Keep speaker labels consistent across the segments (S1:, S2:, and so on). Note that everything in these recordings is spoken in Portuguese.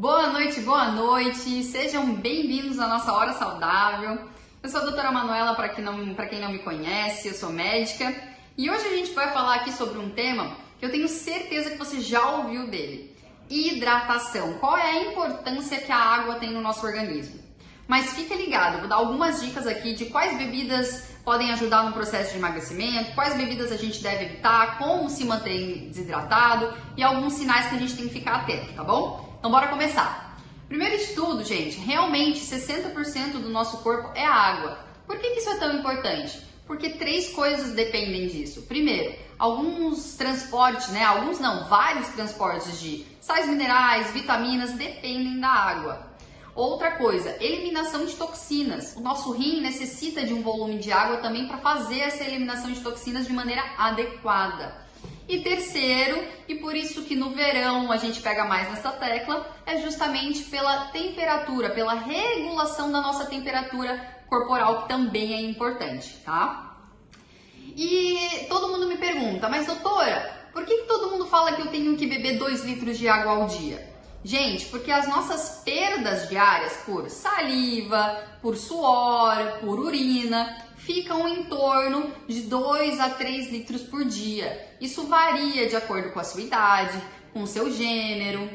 S1: Boa noite, sejam bem-vindos à nossa Hora Saudável. Eu sou a doutora Manuela, para quem não me conhece, eu sou médica e hoje a gente vai falar aqui sobre um tema que eu tenho certeza que você já ouviu dele: hidratação. Qual é a importância que a água tem no nosso organismo? Mas fica ligado, vou dar algumas dicas aqui de quais bebidas podem ajudar no processo de emagrecimento, quais bebidas a gente deve evitar, como se manter desidratado e alguns sinais que a gente tem que ficar atento, tá bom? Então bora começar. Primeiro estudo, gente, realmente 60% do nosso corpo é água. Por que isso é tão importante? Porque três coisas dependem disso. Primeiro, alguns transportes, vários transportes de sais minerais, vitaminas dependem da água. Outra coisa, eliminação de toxinas. O nosso rim necessita de um volume de água também para fazer essa eliminação de toxinas de maneira adequada. E terceiro, e por isso que no verão a gente pega mais nessa tecla, é justamente pela temperatura, pela regulação da nossa temperatura corporal, que também é importante, tá? E todo mundo me pergunta, mas doutora, por que todo mundo fala que eu tenho que beber 2 litros de água ao dia? Gente, porque as nossas perdas diárias por saliva, por suor, por urina, ficam em torno de 2 a 3 litros por dia. Isso varia de acordo com a sua idade, com o seu gênero,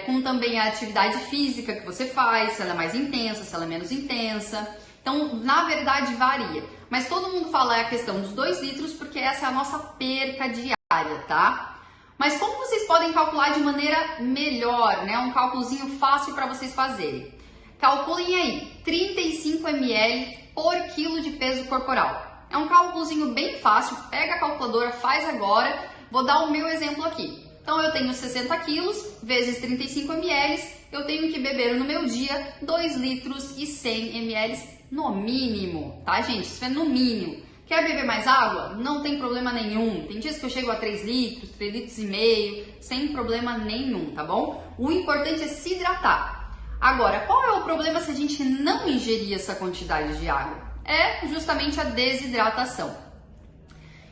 S1: com também a atividade física que você faz, se ela é mais intensa, se ela é menos intensa. Então, na verdade, varia. Mas todo mundo fala a questão dos 2 litros porque essa é a nossa perca diária, tá? Mas como vocês podem calcular de maneira melhor, né? Um cálculozinho fácil para vocês fazerem. Calculem aí, 35 ml por quilo de peso corporal. É um cálculozinho bem fácil, pega a calculadora, faz agora. Vou dar o meu exemplo aqui. Então eu tenho 60 quilos vezes 35 ml, eu tenho que beber no meu dia 2 litros e 100 ml no mínimo, tá, gente? Isso é no mínimo. Quer beber mais água? Não tem problema nenhum. Tem dias que eu chego a 3 litros, 3 litros e meio, sem problema nenhum, tá bom? O importante é se hidratar. Agora, qual é o problema se a gente não ingerir essa quantidade de água? É justamente a desidratação.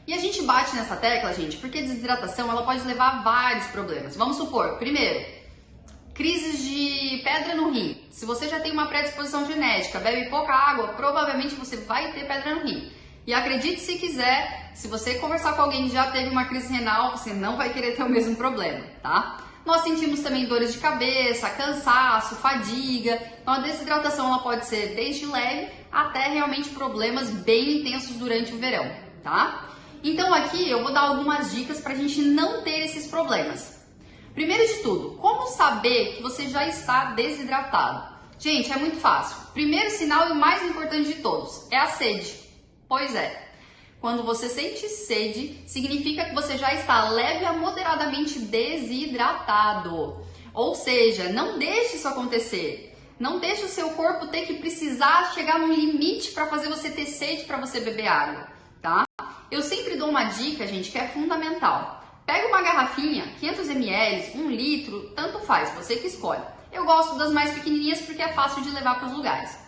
S1: E a gente bate nessa tecla, gente, porque a desidratação ela pode levar a vários problemas. Vamos supor, primeiro, crises de pedra no rim. Se você já tem uma predisposição genética, bebe pouca água, provavelmente você vai ter pedra no rim. E acredite se quiser, se você conversar com alguém que já teve uma crise renal, você não vai querer ter o mesmo problema, tá? Nós sentimos também dores de cabeça, cansaço, fadiga. Então a desidratação ela pode ser desde leve até realmente problemas bem intensos durante o verão, tá? Então aqui eu vou dar algumas dicas para a gente não ter esses problemas. Primeiro de tudo, como saber que você já está desidratado? Gente, é muito fácil. Primeiro sinal e o mais importante de todos é a sede. Pois é, quando você sente sede, significa que você já está leve a moderadamente desidratado. Ou seja, não deixe isso acontecer. Não deixe o seu corpo ter que precisar chegar num limite para fazer você ter sede para você beber água, tá? Eu sempre dou uma dica, gente, que é fundamental. Pega uma garrafinha, 500 ml, 1 litro, tanto faz, você que escolhe. Eu gosto das mais pequenininhas porque é fácil de levar para os lugares.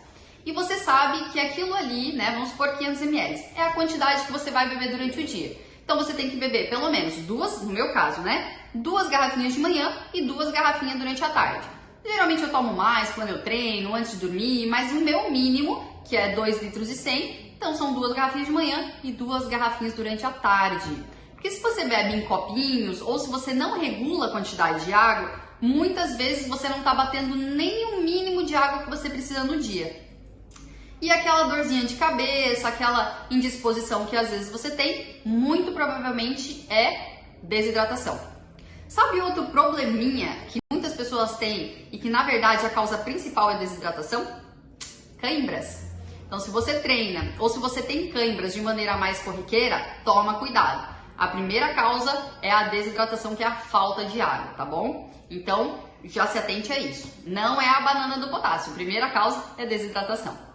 S1: E você sabe que aquilo ali, né, vamos supor 500 ml, é a quantidade que você vai beber durante o dia. Então você tem que beber pelo menos 2, no meu caso, né, 2 garrafinhas de manhã e 2 garrafinhas durante a tarde. Geralmente eu tomo mais quando eu treino, antes de dormir, mas o meu mínimo, que é 2 litros e 100, então são 2 garrafinhas de manhã e 2 garrafinhas durante a tarde. Porque se você bebe em copinhos ou se você não regula a quantidade de água, muitas vezes você não está batendo nem o mínimo de água que você precisa no dia. E aquela dorzinha de cabeça, aquela indisposição que às vezes você tem, muito provavelmente é desidratação. Sabe outro probleminha que muitas pessoas têm e que na verdade a causa principal é desidratação? Cãibras. Então se você treina ou se você tem cãibras de maneira mais corriqueira, toma cuidado. A primeira causa é a desidratação, que é a falta de água, tá bom? Então já se atente a isso. Não é a banana do potássio, a primeira causa é desidratação.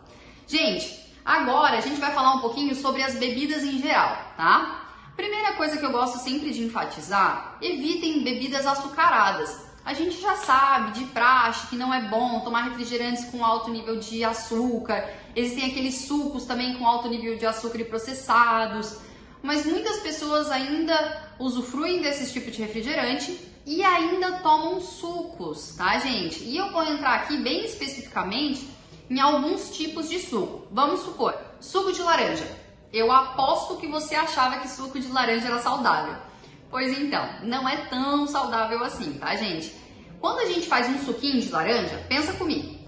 S1: Gente, agora a gente vai falar um pouquinho sobre as bebidas em geral, tá? Primeira coisa que eu gosto sempre de enfatizar, evitem bebidas açucaradas. A gente já sabe de praxe que não é bom tomar refrigerantes com alto nível de açúcar, existem aqueles sucos também com alto nível de açúcar e processados, mas muitas pessoas ainda usufruem desse tipo de refrigerante e ainda tomam sucos, tá, gente? E eu vou entrar aqui bem especificamente em alguns tipos de suco. Vamos supor, suco de laranja. Eu aposto que você achava que suco de laranja era saudável. Pois então, não é tão saudável assim, tá, gente? Quando a gente faz um suquinho de laranja, pensa comigo.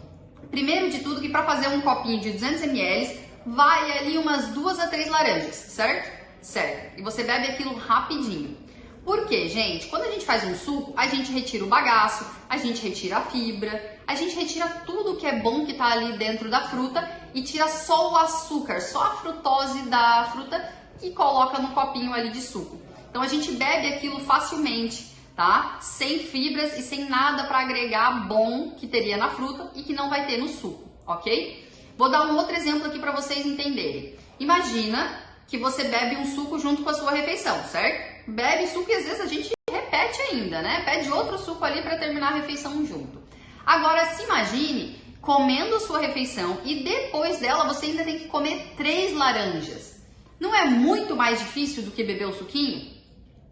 S1: Primeiro de tudo que para fazer um copinho de 200 ml, vai ali umas 2 a 3 laranjas, certo? Certo. E você bebe aquilo rapidinho. Por quê, gente? Quando a gente faz um suco, a gente retira o bagaço, a gente retira a fibra, a gente retira tudo que é bom que tá ali dentro da fruta e tira só o açúcar, só a frutose da fruta e coloca no copinho ali de suco. Então a gente bebe aquilo facilmente, tá? Sem fibras e sem nada para agregar bom que teria na fruta e que não vai ter no suco, ok? Vou dar um outro exemplo aqui para vocês entenderem. Imagina que você bebe um suco junto com a sua refeição, certo? Bebe suco e às vezes a gente repete ainda, né? Pede outro suco ali para terminar a refeição junto. Agora se imagine comendo a sua refeição e depois dela você ainda tem que comer 3 laranjas. Não é muito mais difícil do que beber o suquinho?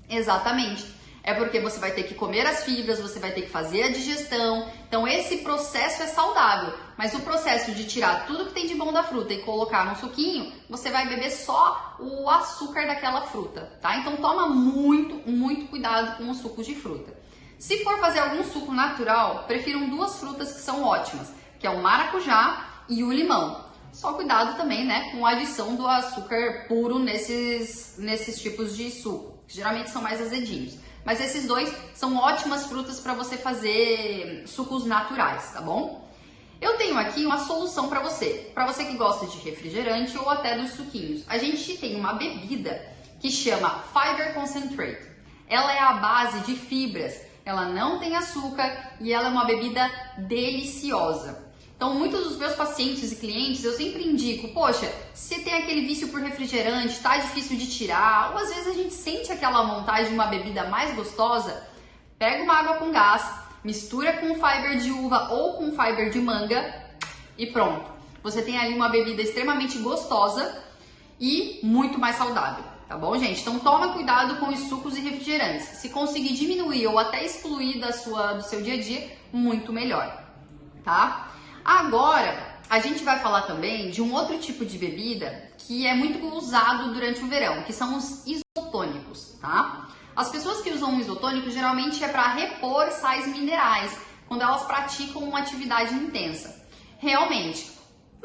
S1: Exatamente. É porque você vai ter que comer as fibras, você vai ter que fazer a digestão. Então esse processo é saudável, mas o processo de tirar tudo que tem de bom da fruta e colocar no suquinho, você vai beber só o açúcar daquela fruta, tá? Então toma muito cuidado com os sucos de fruta. Se for fazer algum suco natural, prefiram 2 frutas que são ótimas, que é o maracujá e o limão. Só cuidado também, né, com a adição do açúcar puro nesses tipos de suco, que geralmente são mais azedinhos. Mas esses dois são ótimas frutas para você fazer sucos naturais, tá bom? Eu tenho aqui uma solução para você que gosta de refrigerante ou até dos suquinhos. A gente tem uma bebida que chama Fiber Concentrate. Ela é a base de fibras, ela não tem açúcar e ela é uma bebida deliciosa. Então, muitos dos meus pacientes e clientes, eu sempre indico, poxa, se tem aquele vício por refrigerante, tá difícil de tirar, ou às vezes a gente sente aquela vontade de uma bebida mais gostosa, pega uma água com gás, mistura com fiber de uva ou com fiber de manga e pronto. Você tem ali uma bebida extremamente gostosa e muito mais saudável, tá bom, gente? Então, toma cuidado com os sucos e refrigerantes. Se conseguir diminuir ou até excluir do seu dia a dia, muito melhor, tá? Agora, a gente vai falar também de um outro tipo de bebida que é muito usado durante o verão, que são os isotônicos, tá? As pessoas que usam isotônico geralmente é para repor sais minerais, quando elas praticam uma atividade intensa. Realmente,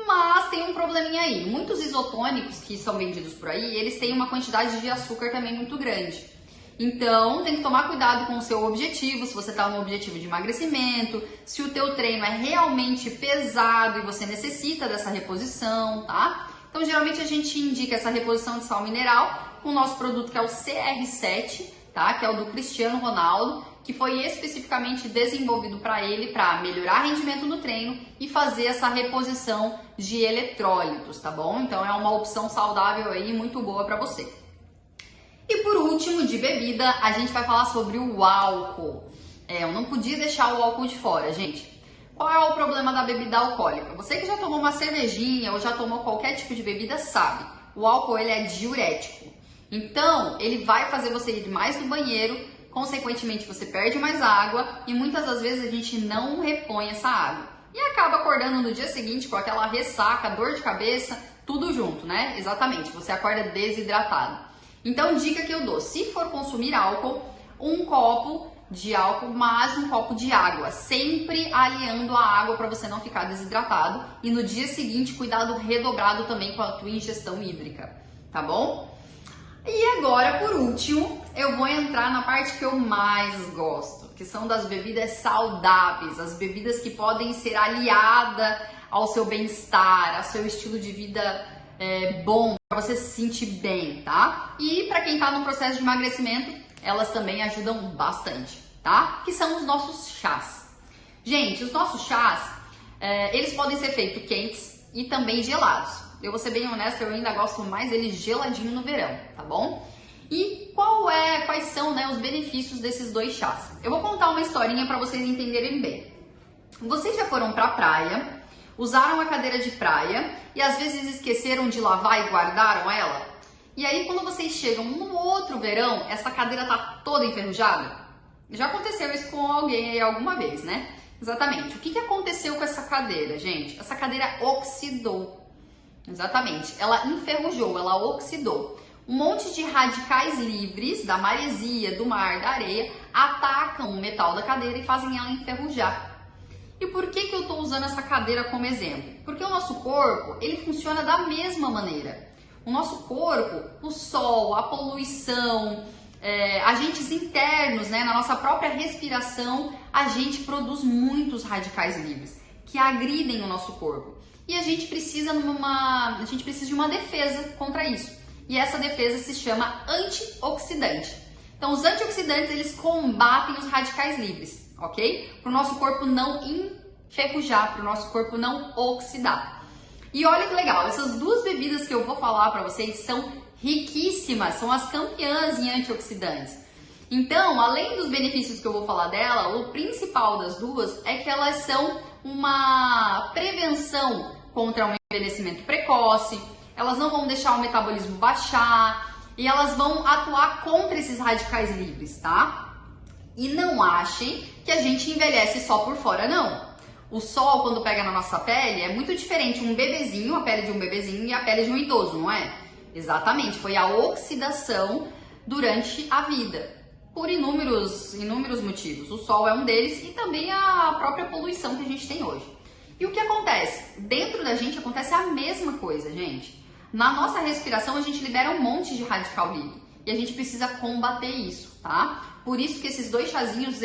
S1: mas tem um probleminha aí. Muitos isotônicos que são vendidos por aí, eles têm uma quantidade de açúcar também muito grande. Então, tem que tomar cuidado com o seu objetivo, se você está no objetivo de emagrecimento, se o teu treino é realmente pesado e você necessita dessa reposição, tá? Então, geralmente a gente indica essa reposição de sal mineral com o nosso produto que é o CR7, tá? Que é o do Cristiano Ronaldo, que foi especificamente desenvolvido para ele, para melhorar rendimento no treino e fazer essa reposição de eletrólitos, tá bom? Então, é uma opção saudável aí, muito boa para você. E por último, de bebida, a gente vai falar sobre o álcool. Eu não podia deixar o álcool de fora, gente. Qual é o problema da bebida alcoólica? Você que já tomou uma cervejinha ou já tomou qualquer tipo de bebida sabe. O álcool ele é diurético. Então, ele vai fazer você ir mais no banheiro, consequentemente você perde mais água e muitas das vezes a gente não repõe essa água. E acaba acordando no dia seguinte com aquela ressaca, dor de cabeça, tudo junto, né? Exatamente, você acorda desidratado. Então, dica que eu dou, se for consumir álcool, um copo de álcool mais um copo de água, sempre aliando a água para você não ficar desidratado e no dia seguinte cuidado redobrado também com a tua ingestão hídrica, tá bom? E agora, por último, eu vou entrar na parte que eu mais gosto, que são das bebidas saudáveis, as bebidas que podem ser aliadas ao seu bem-estar, ao seu estilo de vida bom, para você se sentir bem, tá? E para quem tá no processo de emagrecimento, elas também ajudam bastante, tá? Que são os nossos chás. Gente, os nossos chás, eles podem ser feitos quentes e também gelados. Eu vou ser bem honesta, eu ainda gosto mais deles geladinho no verão, tá bom? E quais são, né, os benefícios desses dois chás? Eu vou contar uma historinha para vocês entenderem bem. Vocês já foram pra praia, usaram a cadeira de praia e às vezes esqueceram de lavar e guardaram ela? E aí quando vocês chegam no outro verão, essa cadeira tá toda enferrujada? Já aconteceu isso com alguém aí alguma vez, né? Exatamente. O que aconteceu com essa cadeira, gente? Essa cadeira oxidou. Exatamente. Ela enferrujou, ela oxidou. Um monte de radicais livres da maresia, do mar, da areia, atacam o metal da cadeira e fazem ela enferrujar. E por que eu estou usando essa cadeira como exemplo? Porque o nosso corpo, ele funciona da mesma maneira. O nosso corpo, o sol, a poluição, agentes internos, né, na nossa própria respiração, a gente produz muitos radicais livres que agridem o nosso corpo. E a gente precisa de uma defesa contra isso. E essa defesa se chama antioxidante. Então, os antioxidantes, eles combatem os radicais livres, ok? Para o nosso corpo não enferrujar, para o nosso corpo não oxidar. E olha que legal, essas duas bebidas que eu vou falar para vocês são riquíssimas, são as campeãs em antioxidantes. Então, além dos benefícios que eu vou falar dela, o principal das duas é que elas são uma prevenção contra um envelhecimento precoce, elas não vão deixar o metabolismo baixar e elas vão atuar contra esses radicais livres, tá? E não achem que a gente envelhece só por fora, não. O sol, quando pega na nossa pele, é muito diferente um bebezinho, a pele de um bebezinho e a pele de um idoso, não é? Exatamente, foi a oxidação durante a vida, por inúmeros motivos. O sol é um deles e também a própria poluição que a gente tem hoje. E o que acontece? Dentro da gente acontece a mesma coisa, gente. Na nossa respiração, a gente libera um monte de radical livre e a gente precisa combater isso, tá? Por isso que esses dois chazinhos,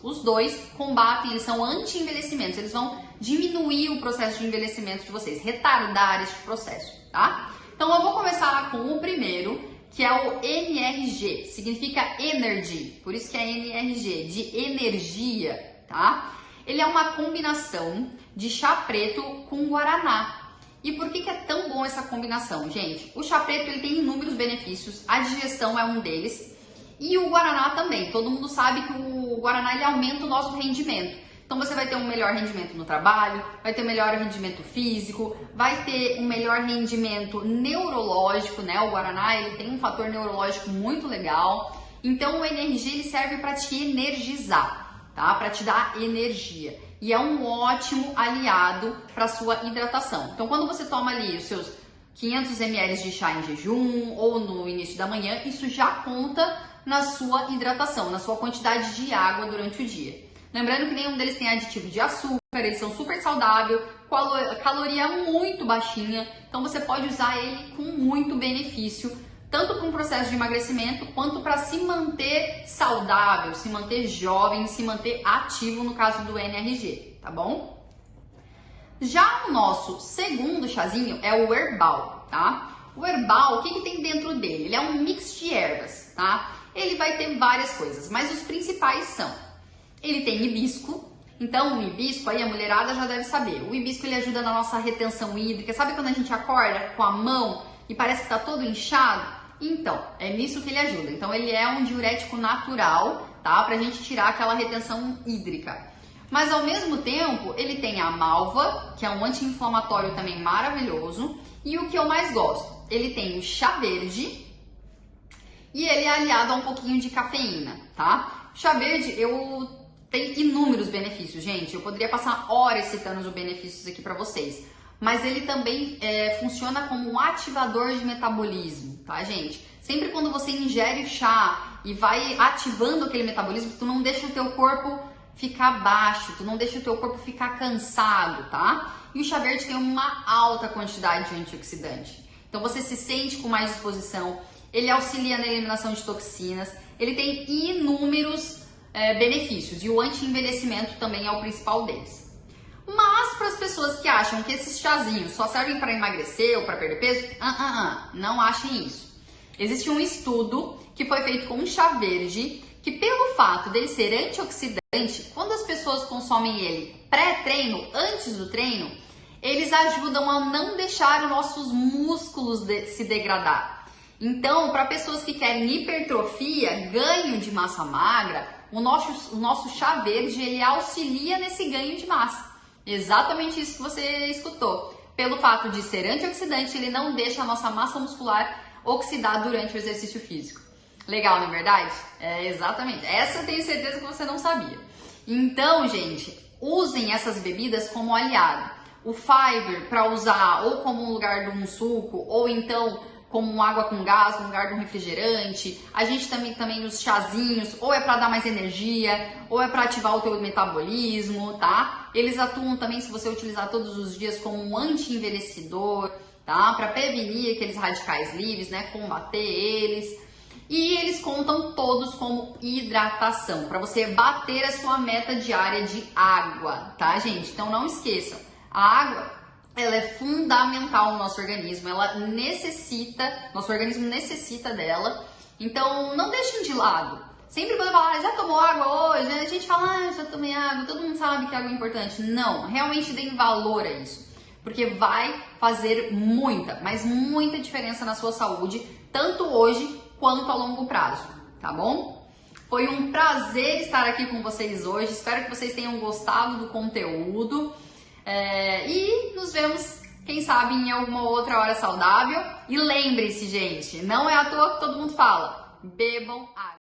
S1: os dois, combatem, eles são anti-envelhecimentos, eles vão diminuir o processo de envelhecimento de vocês, retardar este processo, tá? Então eu vou começar com o primeiro, que é o NRG, significa Energy, por isso que é NRG, de energia, tá? Ele é uma combinação de chá preto com guaraná. E por que é tão bom essa combinação, gente? O chá preto, ele tem inúmeros benefícios, a digestão é um deles, e o guaraná também. Todo mundo sabe que o guaraná, ele aumenta o nosso rendimento. Então você vai ter um melhor rendimento no trabalho, vai ter um melhor rendimento físico, vai ter um melhor rendimento neurológico, né? O guaraná, ele tem um fator neurológico muito legal. Então o NRG, ele serve para te energizar, tá? Para te dar energia. E é um ótimo aliado para sua hidratação. Então quando você toma ali os seus 500 ml de chá em jejum ou no início da manhã, isso já conta na sua hidratação, na sua quantidade de água durante o dia. Lembrando que nenhum deles tem aditivo de açúcar, eles são super saudáveis, caloria muito baixinha, então você pode usar ele com muito benefício, tanto para um processo de emagrecimento, quanto para se manter saudável, se manter jovem, se manter ativo no caso do NRG, tá bom? Já o nosso segundo chazinho é o Herbal, tá? O Herbal, o que tem dentro dele? Ele é um mix de ervas, tá? Ele vai ter várias coisas, mas os principais são: ele tem hibisco, então o hibisco, aí a mulherada já deve saber, o hibisco ele ajuda na nossa retenção hídrica, sabe quando a gente acorda com a mão e parece que tá todo inchado? Então, é nisso que ele ajuda. Então ele é um diurético natural, tá? Pra gente tirar aquela retenção hídrica. Mas ao mesmo tempo, ele tem a malva, que é um anti-inflamatório também maravilhoso, e o que eu mais gosto, ele tem o chá verde, e ele é aliado a um pouquinho de cafeína, tá? Chá verde, tem inúmeros benefícios, gente. Eu poderia passar horas citando os benefícios aqui para vocês. Mas ele também funciona como um ativador de metabolismo, tá, gente? Sempre quando você ingere chá e vai ativando aquele metabolismo, tu não deixa o teu corpo ficar baixo, tu não deixa o teu corpo ficar cansado, tá? E o chá verde tem uma alta quantidade de antioxidante. Então você se sente com mais disposição, ele auxilia na eliminação de toxinas, ele tem inúmeros benefícios e o anti-envelhecimento também é o principal deles. Mas para as pessoas que acham que esses chazinhos só servem para emagrecer ou para perder peso, não achem isso. Existe um estudo que foi feito com um chá verde que, pelo fato dele ser antioxidante, quando as pessoas consomem ele pré-treino, antes do treino, eles ajudam a não deixar os nossos músculos se degradar. Então, para pessoas que querem hipertrofia, ganho de massa magra, o nosso chá verde ele auxilia nesse ganho de massa. Exatamente isso que você escutou. Pelo fato de ser antioxidante, ele não deixa a nossa massa muscular oxidar durante o exercício físico. Legal, não é verdade? É, exatamente. Essa eu tenho certeza que você não sabia. Então, gente, usem essas bebidas como aliado. O Fiber para usar ou como um lugar de um suco, ou então como água com gás no lugar de um refrigerante. A gente também os chazinhos, ou é para dar mais energia, ou é para ativar o teu metabolismo, tá? Eles atuam também, se você utilizar todos os dias, como um anti-envelhecedor, tá? Para prevenir aqueles radicais livres, né? Combater eles. E eles contam todos como hidratação, para você bater a sua meta diária de água, tá, gente? Então não esqueçam, a água, ela é fundamental no nosso organismo, nosso organismo necessita dela, então não deixem de lado. Sempre quando eu falo, já tomou água hoje, a gente fala, já tomei água, todo mundo sabe que água é importante. Não, realmente deem valor a isso, porque vai fazer muita, mas muita diferença na sua saúde, tanto hoje quanto a longo prazo, tá bom? Foi um prazer estar aqui com vocês hoje, espero que vocês tenham gostado do conteúdo e nos vemos, quem sabe, em alguma outra hora saudável. E lembre-se, gente, não é à toa que todo mundo fala, bebam água.